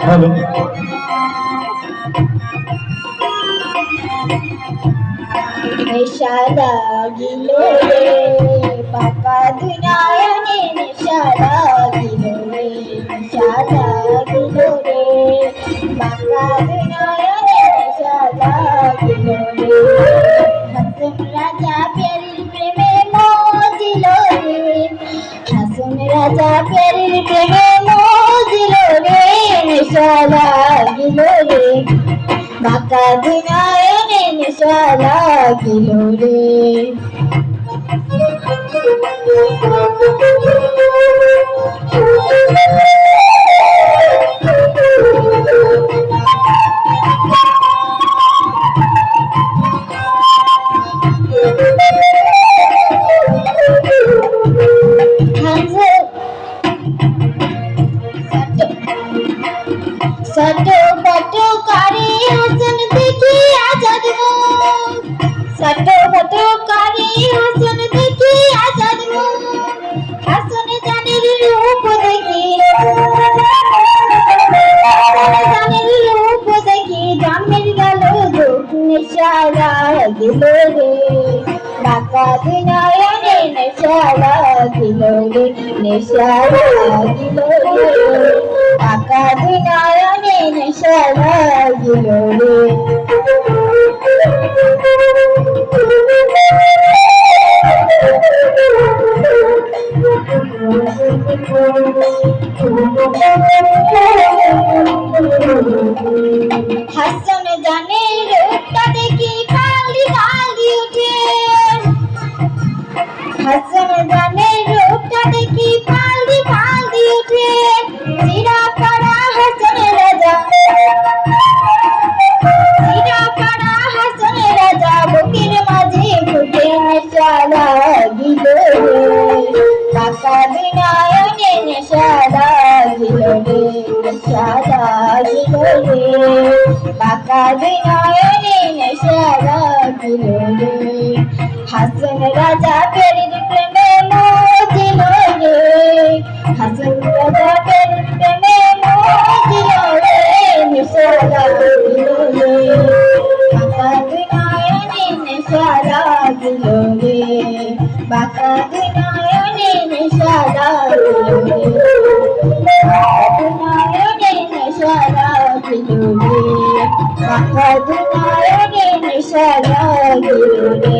Hello. নেশা লাগিল রে পাকা দুনিয়ায় নেশা লাগিল রে নেশা লাগিল রে পাকা দুনিয়ায় নেশা লাগিল রে হাসন রাজা প্যারির প্রেমে মজিল রে হাসন রাজা প্যারির প্রেমে মজিল রে নেশা লাগিল রে বাঁকা দুনিয়ায় নেশা লাগিল রে सटो फटो कारी हसन देखी आजाद हो सटो फटो कारी हसन देखी आजाद हो हसन जाने रूप देखी जामेर गलो दुख नेशा লাগিল রে ঢাকা দুনিয়ায় নেশা লাগিল রে নেশা লাগিল রে ঢাকা দুনিয়ায় নেশা লাগিল রে হাসন জানে রূপটা দেখি কালি কালি উঠে হাসন জানে রূপটা দেখি কালি কালি উঠে চিরা পাড়া হাসন রাজা চিরা পাড়া হাসন রাজা বুকের মাঝে ফুটে নেশা লাগিল রে পাকা দুনিয়ায় নেশা লাগিল রে নেশা লাগিল রে পাকা দুনিয়ায় নেশা লাগিল রে হাসন রাজা প্যারির প্রেমে মজিল রে হাসন রাজা প্যারির প্রেমে মজিল রে নেশা লাগিল রে পাকা দুনিয়ায় নেশা লাগিল রে পাকা দুনিয়ায় নেশা লাগিল রে নেশা লাগিল রে পাকা দুনিয়ায় নেশা লাগিল রে